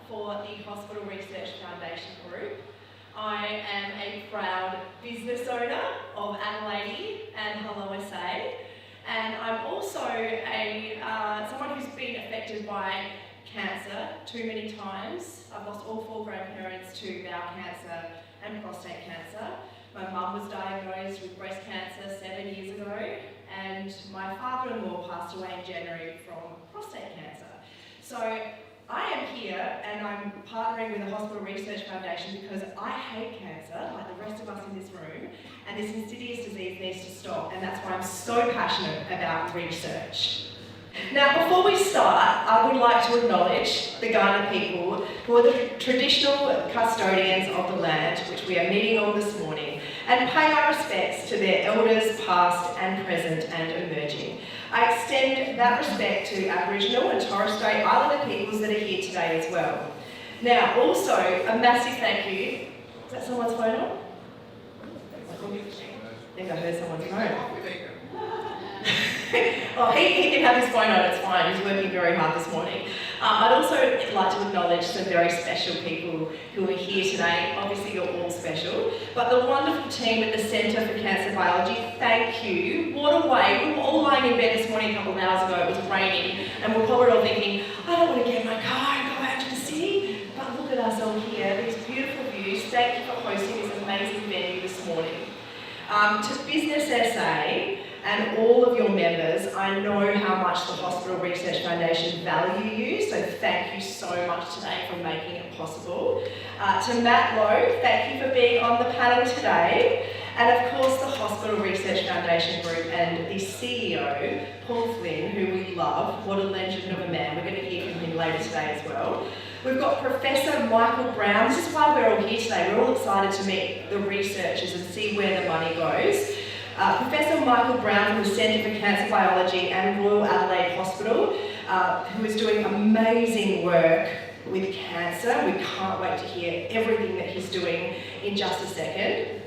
for the Hospital Research Foundation Group. I am a proud business owner of Adelady and Hello SA, and I'm also someone who's been affected by cancer too many times. I've lost all 4 grandparents to bowel cancer and prostate cancer. My mum was diagnosed with breast cancer 7 years ago, and my father-in-law passed away in January from prostate cancer. So I am here and I'm partnering with the Hospital Research Foundation because I hate cancer, like the rest of us in this room, and this insidious disease needs to stop, and that's why I'm so passionate about research. Now, before we start, I would like to acknowledge the Kaurna people who are the traditional custodians of the land which we are meeting on this morning, and pay our respects to their elders past and present and emerging. I extend that respect to Aboriginal and Torres Strait Islander peoples that are here today as well. Now, also, a massive thank you. Is that someone's phone on? I think I heard someone's phone. Oh, he can have his phone on, it's fine. He's working very hard this morning. I'd also like to acknowledge some very special people who are here today. Obviously, you're all special. But the wonderful team at the Centre for Cancer Biology, thank you. What a way. We were all lying in bed this morning a couple of hours ago. It was raining, and we're probably all thinking, I don't want to get in my car and go out to the city. But look at us all here, these beautiful views. Thank you for hosting this amazing venue this morning. To Business SA, and all of your members, I know how much the Hospital Research Foundation value you, so thank you so much today for making it possible. To Matt Lowe, thank you for being on the panel today. And of course the Hospital Research Foundation Group and the CEO, Paul Flynn, who we love. What a legend of a man. We're going to hear from him later today as well. We've got Professor Michael Brown. This is why we're all here today. We're all excited to meet the researchers and see where the money goes. Professor Michael Brown from the Centre for Cancer Biology and Royal Adelaide Hospital, who is doing amazing work with cancer. We can't wait to hear everything that he's doing in just a second.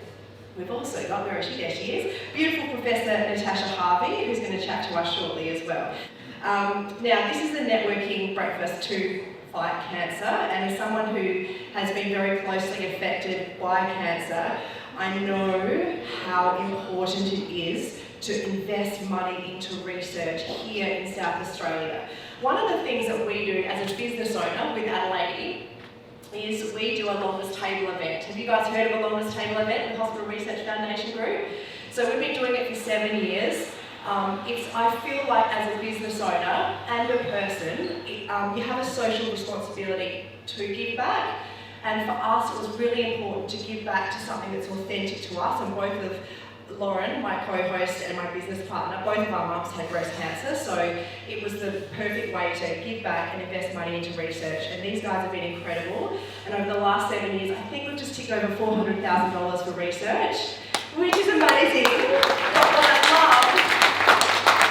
We've also got, where is she? There she is, beautiful Professor Natasha Harvey, who's going to chat to us shortly as well. Now, this is the networking breakfast to fight cancer, and as someone who has been very closely affected by cancer, I know how important it is to invest money into research here in South Australia. One of the things that we do as a business owner with Adelady is we do a longest table event. Have you guys heard of a longest table event with Hospital Research Foundation Group? So we've been doing it for 7 years. I feel like as a business owner and a person, you have a social responsibility to give back. And for us, it was really important to give back to something that's authentic to us. And both of Lauren, my co-host, and my business partner, both of our mums had breast cancer. So it was the perfect way to give back and invest money into research. And these guys have been incredible. And over the last 7 years, I think we've just ticked over $400,000 for research, which is amazing. What I love,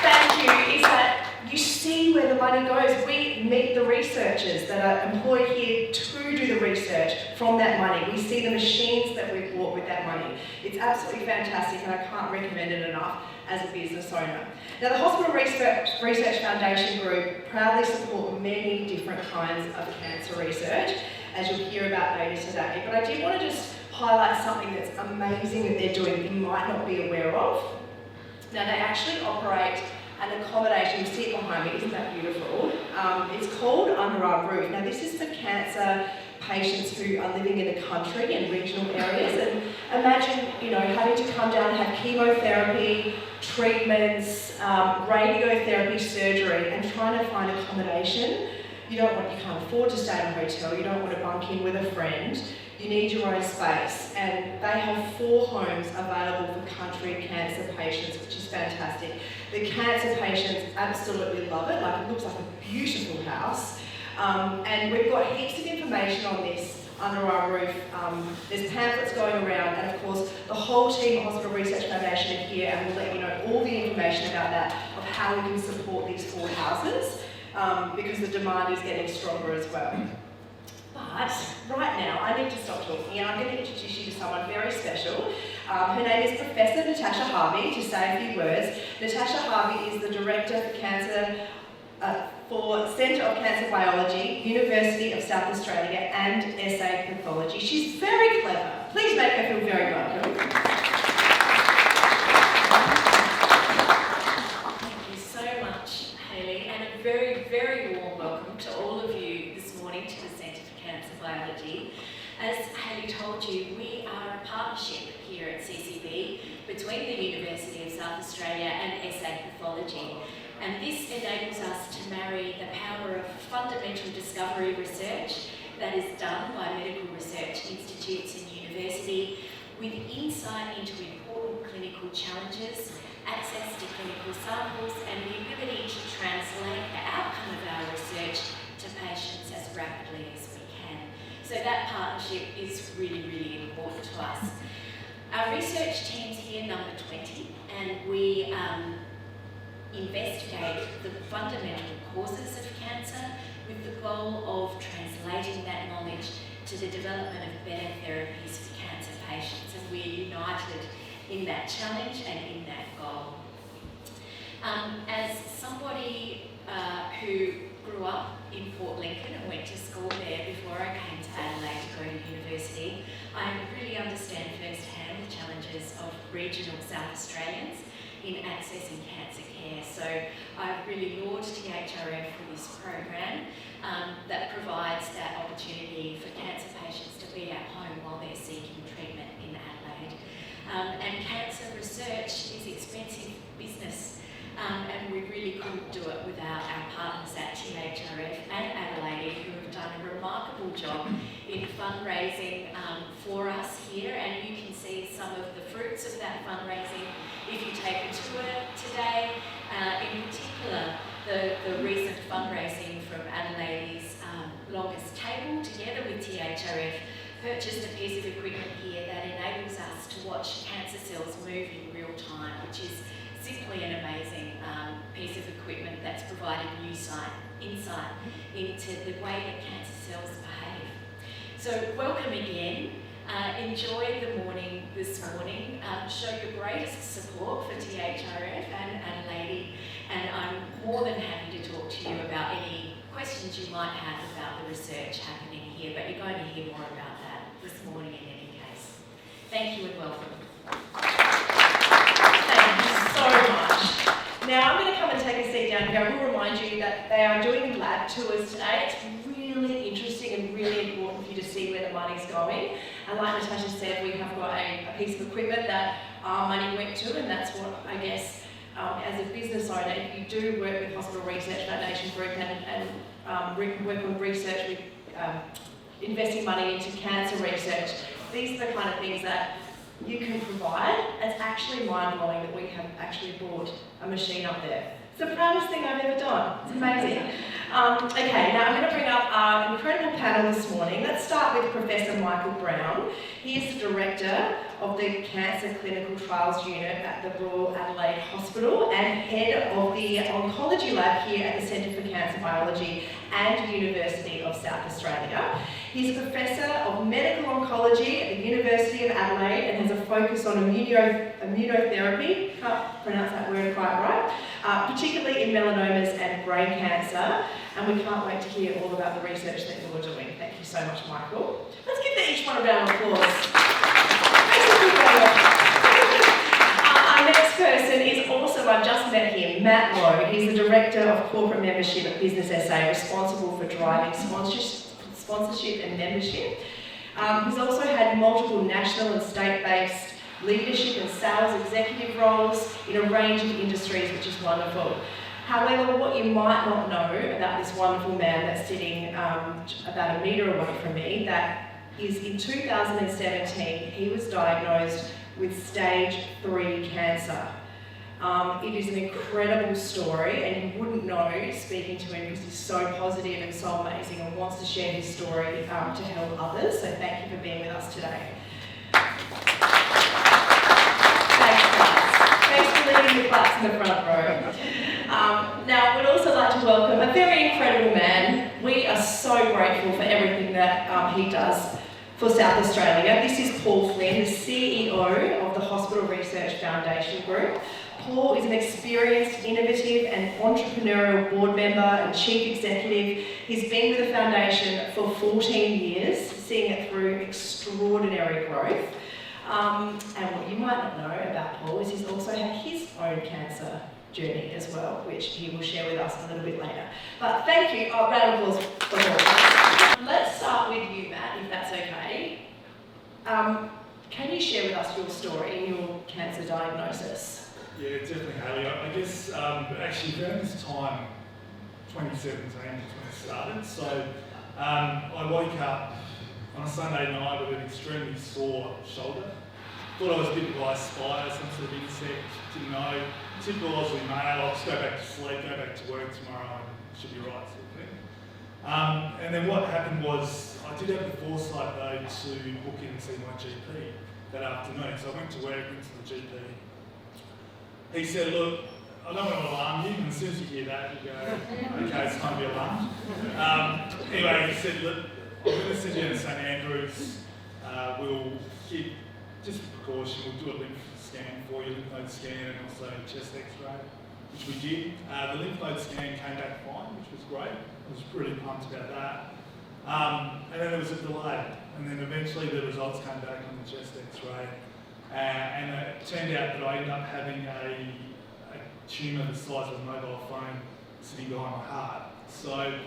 thank you, is that you see where the money goes. We meet the researchers that are employed here to do the research from that money. We see the machines that we've bought with that money. It's absolutely fantastic, and I can't recommend it enough as a business owner. Now, the Hospital Research Foundation Group proudly support many different kinds of cancer research, as you'll hear about later today. But I did want to just highlight something that's amazing that they're doing that you might not be aware of. Now, they actually operate an accommodation, you see it behind me, isn't that beautiful? It's called Under Our Roof. Now, this is for cancer patients who are living in the country and regional areas, and imagine, having to come down and have chemotherapy, treatments, radiotherapy, surgery, and trying to find accommodation. You can't afford to stay in a hotel, you don't want to bunk in with a friend. You need your own space, and they have 4 homes available for country cancer patients, which is fantastic. The cancer patients absolutely love it, like it looks like a beautiful house. And we've got heaps of information on this Under Our Roof. There's pamphlets going around, and of course the whole team at Hospital Research Foundation are here, and we'll let you know all the information about that, of how we can support these 4 houses, because the demand is getting stronger as well. But right now, I need to stop talking, and I'm going to introduce you to someone very special. Her name is Professor Natasha Harvey, to say a few words. Natasha Harvey is the Director for Cancer for Centre of Cancer Biology, University of South Australia and SA Pathology. She's very clever. Please make her feel very welcome. Thank you so much, Hayley, and a very, very warm welcome to all of you this morning to the Centre for Cancer Biology. As Hayley told you, we are a partnership here at CCB between the University of South Australia and SA Pathology. And this enables us to marry the power of fundamental discovery research that is done by medical research institutes and university with insight into important clinical challenges, access to clinical samples, and the ability to translate the outcome of our research to patients as rapidly as we can. So that partnership is really, really important to us. Our research team's here number 20, and we investigate the fundamental causes of cancer with the goal of translating that knowledge to the development of better therapies for cancer patients, and we're united in that challenge and in that goal. As somebody who grew up in Port Lincoln and went to school there before I came to Adelaide to go to university, I really understand firsthand the challenges of regional South Australians in accessing cancer care. So I really laud THRF for this program that provides that opportunity for cancer patients to be at home while they're seeking treatment in Adelaide. And cancer research is expensive business, and we really couldn't do it without our partners at THRF and Adelaide, who have done a remarkable job in fundraising for us here, and you can see some of the fruits of that fundraising if you take a tour today. In particular, the recent fundraising from Adelaide's Longest Table, together with THRF, purchased a piece of equipment here that enables us to watch cancer cells move in real time, which is simply an amazing piece of equipment that's provided new insight into the way that cancer cells behave. So welcome again. Enjoy the morning this morning. Show your greatest support for THRF and Adelade, and I'm more than happy to talk to you about any questions you might have about the research happening here, but you're going to hear more about that this morning in any case. Thank you and welcome. Thank you so much. Now I'm going to come and take a seat down here. I will remind you that they are doing lab tours today. It's really interesting and really important for you to see where the money's going. And like Natasha said, we have got a piece of equipment that our money went to, and that's what I guess as a business owner, if you do work with Hospital Research Foundation Group and work on research with investing money into cancer research, these are the kind of things that you can provide. It's actually mind-blowing that we have actually brought a machine up there. It's the proudest thing I've ever done. It's amazing. Okay, now I'm going to bring up our incredible panel this morning. Let's start with Professor Michael Brown. He is the Director of the Cancer Clinical Trials Unit at the Royal Adelaide Hospital and Head of the Oncology Lab here at the Centre for Cancer Biology and University of South Australia. He's a Professor of Medical Oncology at the University of Adelaide and has a focus on immunotherapy, can't pronounce that word quite right, particularly in melanomas and brain cancer. And we can't wait to hear all about the research that you're doing. Thank you so much, Michael. Let's give each one a round of applause. Our next person is also, I've just met him, Matt Lowe. He's the Director of Corporate Membership at Business SA, responsible for driving sponsorship and membership. He's also had multiple national and state-based leadership and sales executive roles in a range of industries, which is wonderful. However, what you might not know about this wonderful man that's sitting about a metre away from me, that is in 2017, he was diagnosed with stage 3 cancer. It is an incredible story, and you wouldn't know speaking to him because he's so positive and so amazing and wants to share his story to help others. So thank you for being with us today. Thanks for leading the class in the front row. Now, we'd also like to welcome a very incredible man. We are so grateful for everything that he does for South Australia. This is Paul Flynn, the CEO of the Hospital Research Foundation Group. Paul is an experienced, innovative and entrepreneurial board member and chief executive. He's been with the foundation for 14 years, seeing it through extraordinary growth. And what you might not know about Paul is he's also had his own cancer journey as well, which he will share with us a little bit later. But thank you. Round of applause for Paul. Let's start with you, Matt, if that's okay. Can you share with us your story and your cancer diagnosis? Yeah, definitely, Hayley. I guess actually around this time, 2017 is when it started. So I woke up on a Sunday night with an extremely sore shoulder. Thought I was bitten by a spider, some sort of insect, didn't know. Typical Aussie male, I'll just go back to sleep, go back to work tomorrow and it should be right sort of thing. And then what happened was, I did have the foresight though to book in and see my GP that afternoon. So I went to work, went to the GP. He said, look, I don't want to alarm you, and as soon as you hear that, you go, okay, it's time to be alarmed. Anyway, he said, look, I'm going to send you to St Andrews. We'll keep, just for precaution, we'll do a lymph scan for you, lymph node scan, and also a chest x-ray, which we did. The lymph node scan came back fine, which was great. I was really pumped about that. And then there was a delay, and then eventually the results came back on the chest x-ray. And it turned out that I ended up having a tumour the size of a mobile phone sitting behind my heart. So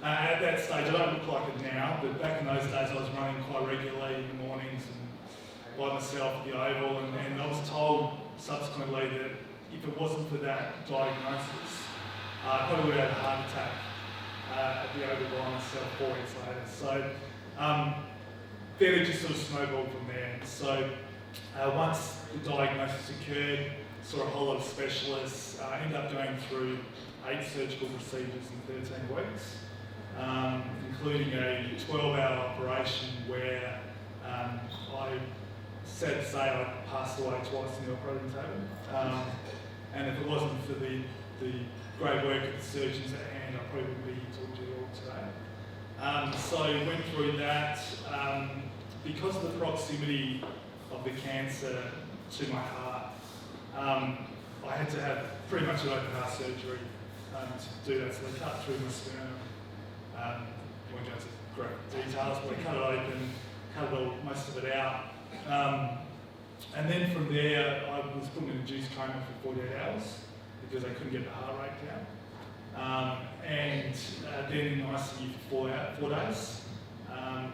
at that stage, I don't look like it now, but back in those days I was running quite regularly in the mornings and by myself at the Oval, and I was told subsequently that if it wasn't for that diagnosis, I probably would have had a heart attack at the Oval by myself 4 weeks later. So then it just sort of snowballed from there. So once the diagnosis occurred, saw a whole lot of specialists, ended up going through 8 surgical procedures in 13 weeks, including a 12-hour operation where I sad to say I passed away twice in the operating table. And if it wasn't for the great work of the surgeons at hand, I probably wouldn't be here talking to you all today. So went through that. Because of the proximity of the cancer to my heart, I had to have pretty much an open heart surgery to do that. So they cut through my sternum. I won't go into great details, but they cut it open, cut most of it out. And then from there, I was put in an induced coma for 48 hours because I couldn't get the heart rate down. And then in ICU for 4 days,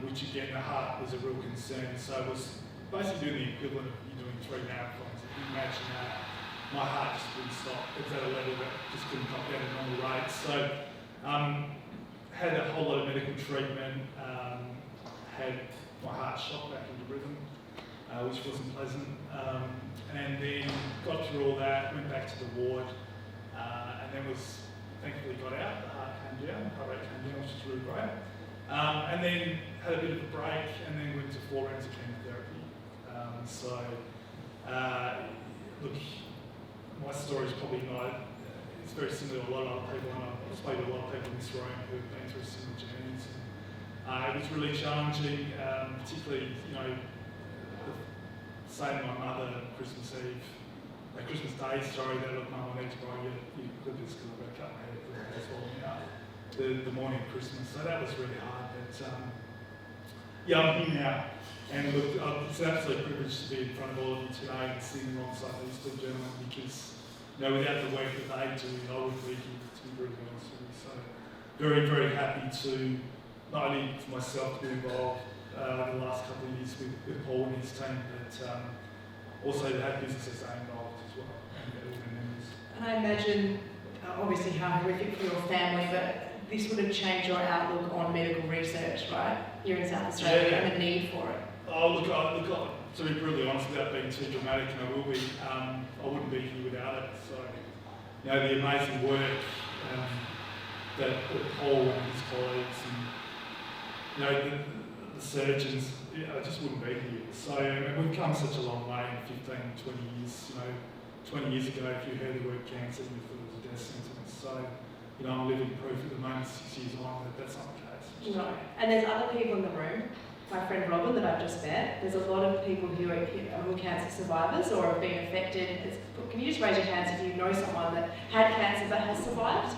which again, the heart was a real concern. So it was basically doing the equivalent of you doing 3 marathons. If you imagine that, my heart just wouldn't stop. It was at a level that just couldn't come down at normal rates. So had a whole lot of medical treatment, had my heart shot back into rhythm, which wasn't pleasant. And then got through all that, went back to the ward, and then thankfully got out, the heart came down, heart rate came down, which was really great. And then had a bit of a break, and then went to 4 rounds of chemotherapy. Look, my story is probably not, it's very similar to a lot of other people, and I've spoken to a lot of people in this room who have been through similar journeys. It was really challenging, particularly, saying to my mother Christmas Day, that look, Mum, I need to borrow your clippers because I've got to cut my hair because it's falling out the morning of Christmas. So that was really hard, but yeah, I'm here now. And look, it's an absolute privilege to be in front of all of you today and sitting alongside these 2 gentlemen because, without the work that they do, I wouldn't be here, to be brutally honest with you. So very, very happy to, not only for myself to be involved the last couple of years with Paul and his team, but also to have businesses that are involved as well, and all their members. And I imagine, obviously how horrific for your family, but this would have changed your outlook on medical research, right? Here in South Australia, and the need for it. Oh, look, to be brutally honest, without being too dramatic, and I wouldn't be here without it. So, the amazing work that Paul and his colleagues and, the surgeons, I just wouldn't be here. So, we've come such a long way in 15, 20 years. 20 years ago, if you heard the word cancer, you thought it was a death sentence. So, I'm living proof at the moment, 6 years on, that that's not the case. No, and there's other people in the room. My friend Robin that I've just met, there's a lot of people who are cancer survivors or have been affected. It's Can you just raise your hands if you know someone that had cancer but has survived?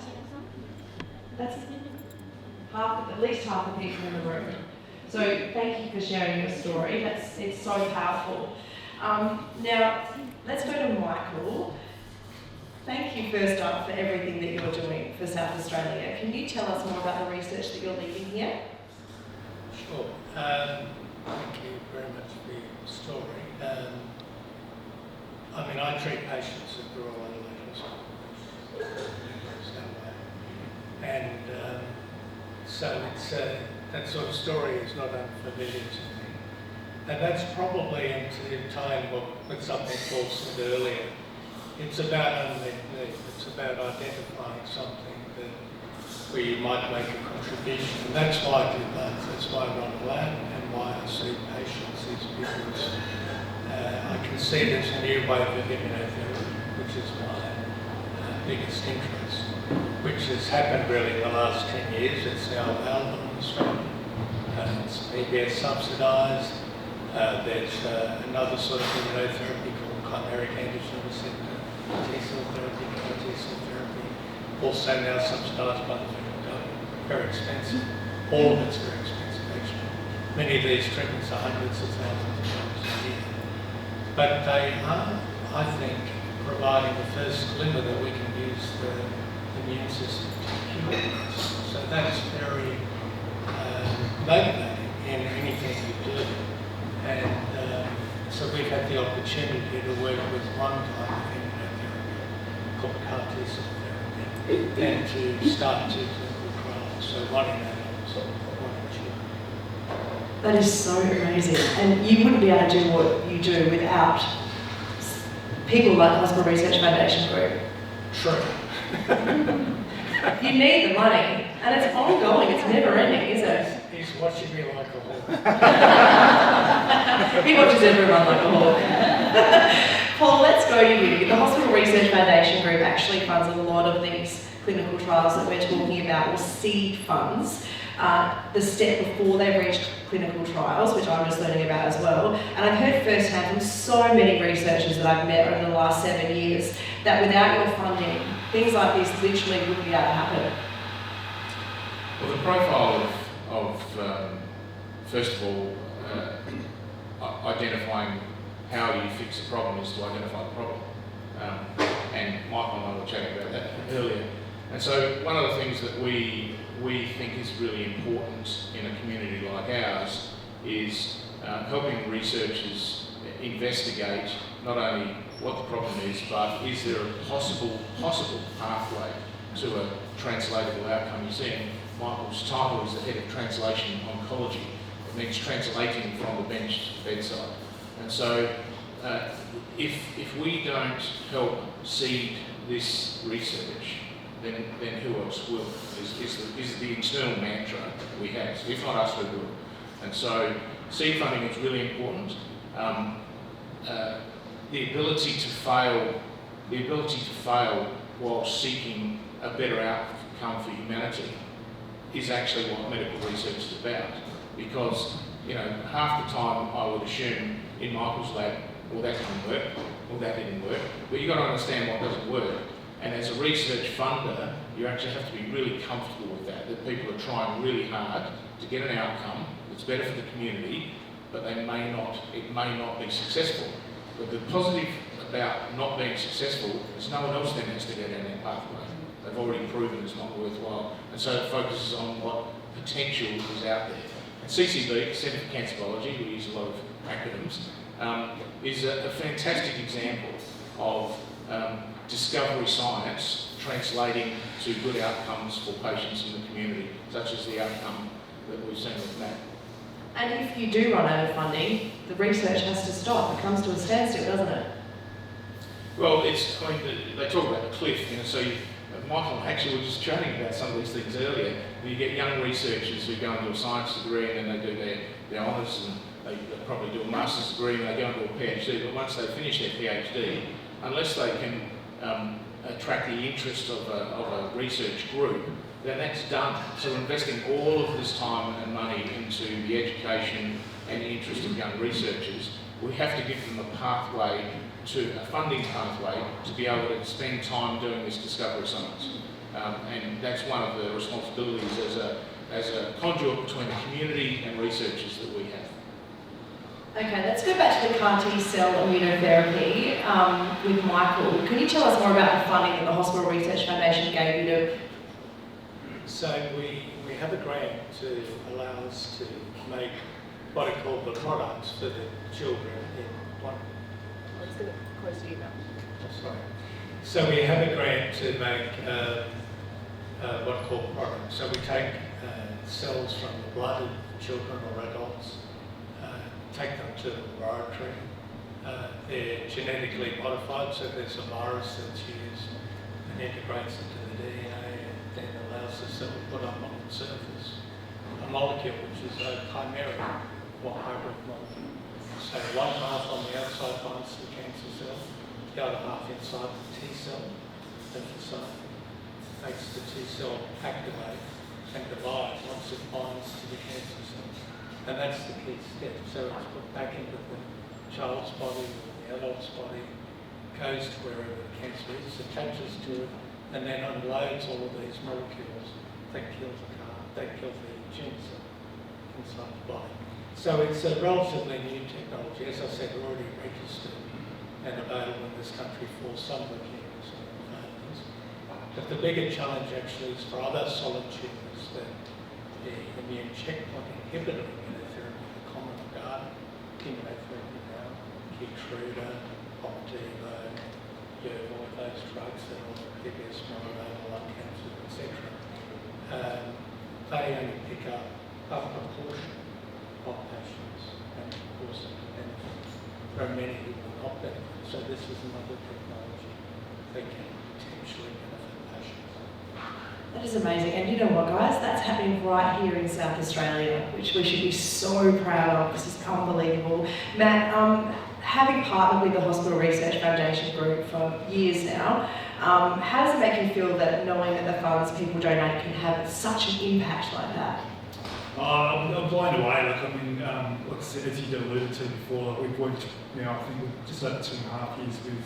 That's at least half the people in the room. So thank you for sharing your story. It's so powerful. Now, let's go to Michael. Thank you first up for everything that you're doing for South Australia. Can you tell us more about the research that you're leading here? Sure. Thank you very much for your story. I treat patients at the Royal Adelaide Hospital, and so it's that sort of story is not unfamiliar to me. And that's probably in time with something Paul said earlier. It's about unmet need. It's about identifying something where you might make a contribution. And that's why I do both. That's why I run a lab and why I see patients is because I can see there's a new wave of immunotherapy, which is my biggest interest, which has happened really in the last 10 years. It's now available in Australia. It's PBS subsidised. There's another sort of immunotherapy called chimeric antigen receptor T-cell therapy, T-cell therapy, also now subsidised by the federal government. Very expensive. All of it's very expensive actually. Many of these treatments are hundreds of thousands of dollars a year. But they are, I think, providing the first glimmer that we can use the immune system to cure this. So that's very motivating in anything you do. And so we've had the opportunity to work with one kind of immunotherapy called CAR T-cell therapy and to start 2 clinical trials. So one in adults, one in children. That is so amazing. And you wouldn't be able to do what you do without people like the Hospital Research Foundation Group. True. You need the money, and it's ongoing, it's never ending, is it? He's watching me like a hawk. He watches everyone like a hawk. Paul, let's go to you. The Hospital Research Foundation Group actually funds a lot of these clinical trials that we're talking about, or seed funds. The step before they've reached clinical trials, which I'm just learning about as well. And I've heard firsthand from so many researchers that I've met over the last 7 years that without your funding, things like this literally wouldn't be able to happen. Well, the profile of first of all, identifying how you fix a problem is to identify the problem. And Michael and I were chatting about that earlier. And so one of the things that we think is really important in a community like ours is helping researchers investigate not only what the problem is, but is there a possible pathway to a translatable outcome. You see, Michael's title is the head of translation oncology. It means translating from the bench to the bedside. And so if we don't help seed this research, then who else will? Is the internal mantra that we have. So if not us, who will? And so seed funding is really important. The ability to fail while seeking a better outcome for humanity is actually what medical research is about. Because, half the time I would assume in Michael's lab, well, that didn't work, well, that didn't work. But you've got to understand what doesn't work. And as a research funder, you actually have to be really comfortable with that people are trying really hard to get an outcome that's better for the community, but it may not be successful. But the positive about not being successful is no one else then has to go down that pathway. They've already proven it's not worthwhile. And so it focuses on what potential is out there. And CCB, Centre for Cancer Biology, we use a lot of acronyms, is a fantastic example of discovery science translating to good outcomes for patients in the community, such as the outcome that we've seen with Matt. And if you do run out of funding, the research has to stop. It comes to a standstill, doesn't it? Well, they talk about the cliff, so Michael actually was just chatting about some of these things earlier. You get young researchers who go into a science degree and then they do their honours and they probably do a master's degree and they go into a PhD, but once they finish their PhD, unless they can attract the interest of a research group, then that's done. So we're investing all of this time and money into the education and interest of young researchers, we have to give them a pathway, a funding pathway, to be able to spend time doing this discovery science. And that's one of the responsibilities as a conduit between the community and researchers that we have. Okay, let's go back to the CAR T-cell immunotherapy with Michael. Can you tell us more about the funding that the Hospital Research Foundation gave you to... So we have a grant to allow us to make what are called the products for the children in one. I'm just going to close the email. Sorry. So we have a grant to make what are called products. So we take cells from the blood of children or adults, take them to the laboratory. They're genetically modified, so there's a virus that's used and integrates into the DNA and then allows the cell to put up on the surface a molecule which is a chimeric or hybrid molecule. So one half on the outside binds to the cancer cell, the other half inside the T cell lymphocyte makes the T cell activate and divide once it binds to the cancer cell. And that's the key step. So it's put back into the child's body or the adult's body, goes to wherever the cancer is, attaches to it, and then unloads all of these molecules that kill the gene cell inside the body. So it's a relatively new technology. As I said, we're already registered and available in this country for some leukemias and lymphomas. But the bigger challenge actually is for other solid tumours that the immune checkpoint inhibitor immunotherapy, the common guard immunotherapy now, Keytruda, Opdivo, Yervoy, those drugs that are previous melanoma, lung cancer, etc. They only pick up a proportion of patients and of course benefit. There are many who will not benefit, so this is another technology that can potentially benefit patients. That is amazing. And you know what, guys? That's happening right here in South Australia, which we should be so proud of. This is unbelievable. Matt, having partnered with the Hospital Research Foundation Group for years now, how does it make you feel that knowing that the funds people donate can have such an impact like that? I'm blown away. Like, I mean, like I said, as you alluded to before, like we've worked now, I think, just over 2.5 years with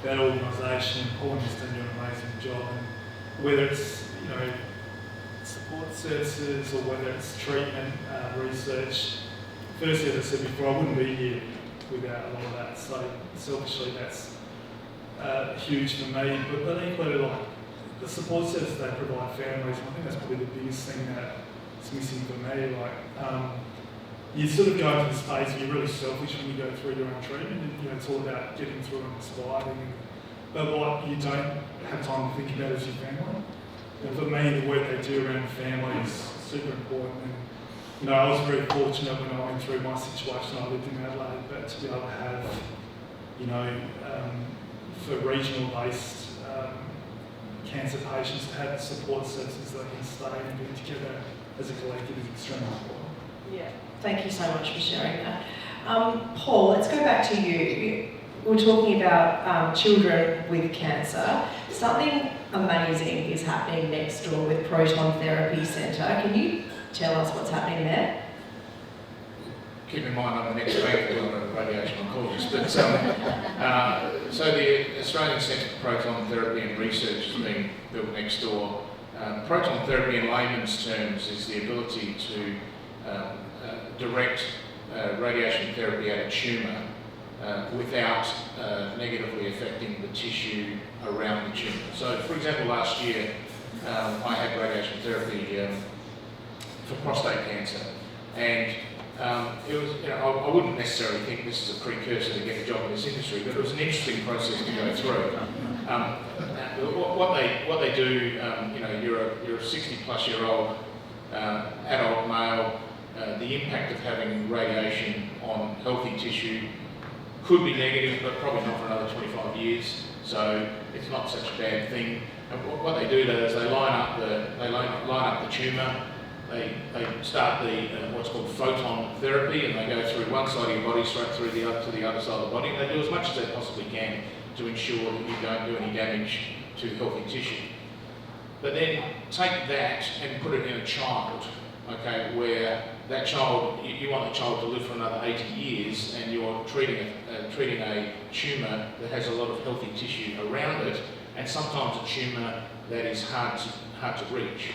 that organisation. Paul has done an amazing job, and whether it's support services or whether it's treatment, research. Firstly, as I said before, I wouldn't be here without a lot of that. So selfishly, that's huge for me. But equally, like the support services they provide families, I think that's probably the biggest thing that's missing for me. Like you sort of go into the space where you're really selfish when you go through your own treatment, and it's all about getting through and surviving. But what you don't have time to think about is your family. And for me, the work they do around family is super important. And, I was very fortunate when I went through my situation. I lived in Adelaide, but to be able to have, for regional-based cancer patients, to have support services that can stay and be together as a collective is extremely important. Yeah, thank you so much for sharing that. Paul, let's go back to you. We're talking about children with cancer. Something amazing is happening next door with Proton Therapy Centre. Can you tell us what's happening there? Keep in mind I'm an ex-banker, I'm not a radiation oncologist, but so the Australian Centre for Proton Therapy and Research has been built next door. Proton therapy in layman's terms is the ability to direct radiation therapy at a tumour without negatively affecting the tissue around the tumour. So, for example, last year I had radiation therapy for prostate cancer, and it was, I wouldn't necessarily think this is a precursor to get a job in this industry, but it was an interesting process to go through. What they do, you're a 60-plus-year-old adult male. The impact of having radiation on healthy tissue could be negative, but probably not for another 25 years. So it's not such a bad thing. And what they do though is they line up the tumour. They start the what's called photon therapy, and they go through one side of your body straight through to the other side of the body. And they do as much as they possibly can to ensure that you don't do any damage to healthy tissue. But then take that and put it in a child, okay, where that child, you want the child to live for another 80 years, and you're treating a tumour that has a lot of healthy tissue around it, and sometimes a tumour that is hard to reach.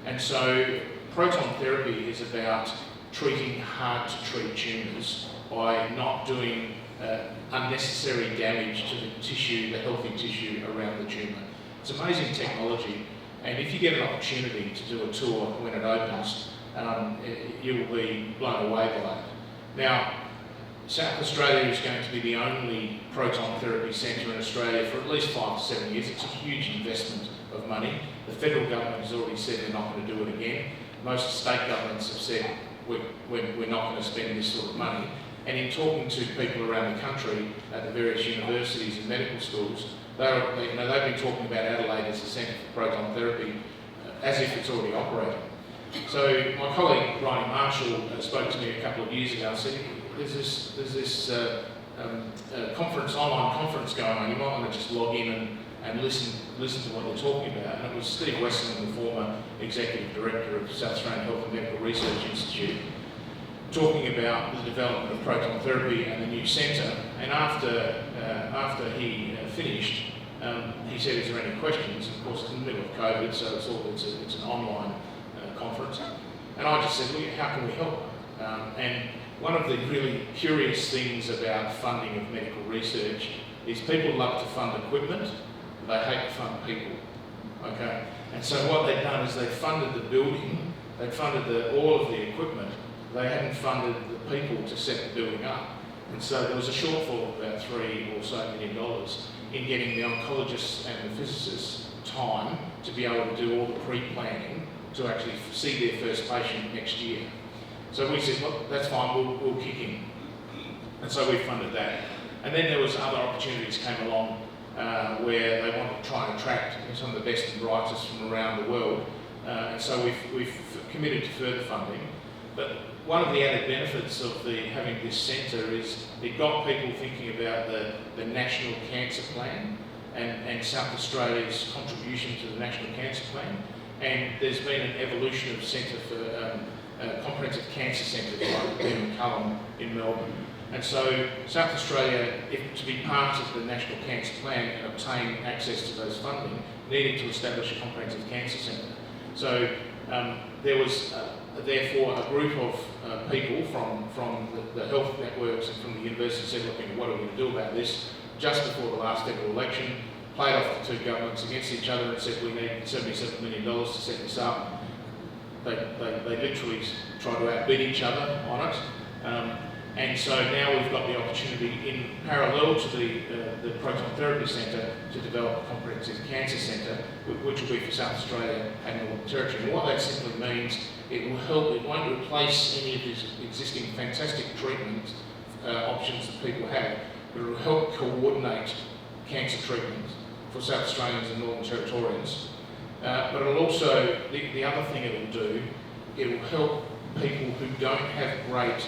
And so proton therapy is about treating hard to treat tumours by not doing unnecessary damage to the tissue, the healthy tissue around the tumour. It's amazing technology, and if you get an opportunity to do a tour when it opens, you will be blown away by it. Now, South Australia is going to be the only proton therapy centre in Australia for at least 5 to 7 years. It's a huge investment of money. The federal government has already said they're not going to do it again. Most state governments have said we're not going to spend this sort of money. And in talking to people around the country at the various universities and medical schools, they've been talking about Adelaide as a centre for proton therapy as if it's already operating. So my colleague Ronnie Marshall spoke to me a couple of years ago and said, there's this online conference going on, you might want to just log in and listen to what they're talking about. And it was Steve Weston, the former Executive Director of South Australian Health and Medical Research Institute, talking about the development of proton therapy and the new centre. And after he finished, he said, is there any questions? Of course, it's in the middle of COVID, so it's an online conference. And I just said, well, how can we help? And one of the really curious things about funding of medical research is people love to fund equipment, but they hate to fund people. Okay? And so what they've done is they've funded the building, they've funded all of the equipment, they hadn't funded the people to set the building up. And so there was a shortfall of about $3 or so million in getting the oncologists and the physicists time to be able to do all the pre-planning to actually see their first patient next year. So we said, well, that's fine, we'll kick in. And so we funded that. And then there was other opportunities came along where they wanted to try and attract some of the best and brightest from around the world. And so we've committed to further funding. But one of the added benefits of having this centre is it got people thinking about the National Cancer Plan and South Australia's contribution to the National Cancer Plan. And there's been an evolution of centre for comprehensive cancer centres like McCullum in Melbourne. And so South Australia, to be part of the National Cancer Plan and obtain access to those funding, needed to establish a comprehensive cancer centre. So there was therefore a group of people from the health networks and from the university said, look, what are we going to do about this? Just before the last federal election, played off the two governments against each other and said we need $77 million to set this up. They literally tried to outbid each other on it. And so now we've got the opportunity in parallel to the Proton Therapy Centre to develop a comprehensive cancer centre, which will be for South Australia and Northern Territory. And what that simply means, it will help, it won't replace any of these existing fantastic treatment options that people have, but it will help coordinate cancer treatment for South Australians and Northern Territorians. But it'll also, the other thing it'll do, it'll help people who don't have great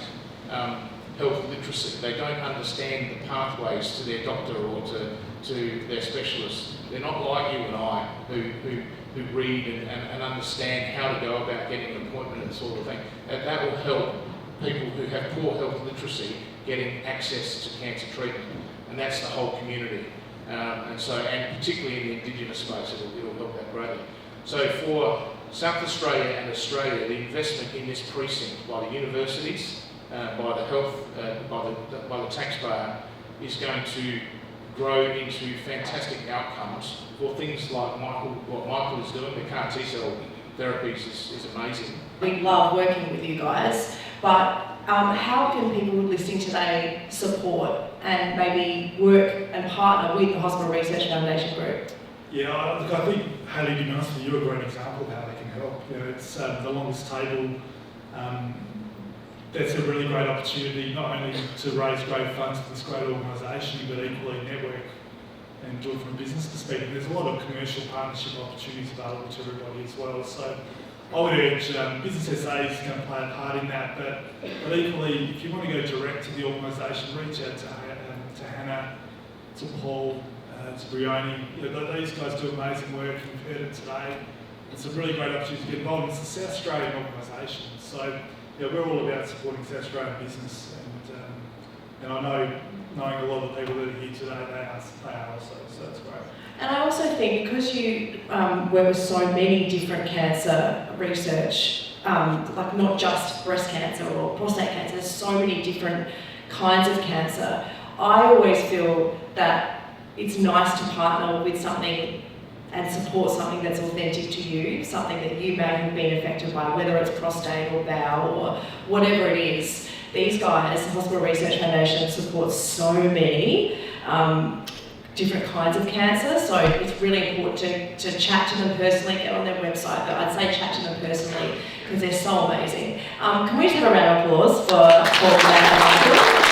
health literacy. They don't understand the pathways to their doctor or to their specialist. They're not like you and I who read and understand how to go about getting an appointment and sort of thing. That will help people who have poor health literacy getting access to cancer treatment. And that's the whole community. And particularly in the Indigenous space, it'll help that greatly. So for South Australia and Australia, the investment in this precinct by the universities, by the health, by the taxpayer, is going to grow into fantastic outcomes for things like what Michael is doing. The CAR T-cell therapies is amazing. We love working with you guys, but how can people listening today support and maybe work and partner with the Hospital Research Foundation Group? Yeah, look, I think, Hayley, to be honest with you, you're a great example of how they can help. You know, it's the longest table. That's a really great opportunity, not only to raise great funds for this great organisation, but equally network and do it from a business perspective. There's a lot of commercial partnership opportunities available to everybody as well. So I would urge Business SA is going to play a part in that, but equally, if you want to go direct to the organisation, reach out to Hannah, to Paul, to Brioni. You know, these guys do amazing work. You've heard it today. It's a really great opportunity to get involved. It's a South Australian organisation, so we're all about supporting South Australian business, and I know, knowing a lot of the people that are here today, they are also, so that's great. And I also think because you work with so many different cancer research, like not just breast cancer or prostate cancer, there's so many different kinds of cancer, I always feel that it's nice to partner with something and support something that's authentic to you, something that you may have been affected by, whether it's prostate or bowel or whatever it is. These guys, the Hospital Research Foundation, supports so many different kinds of cancer, so it's really important to chat to them personally, get on their website, but I'd say chat to them personally because they're so amazing. Can we just have a round of applause for Paul, Flynn and Michael?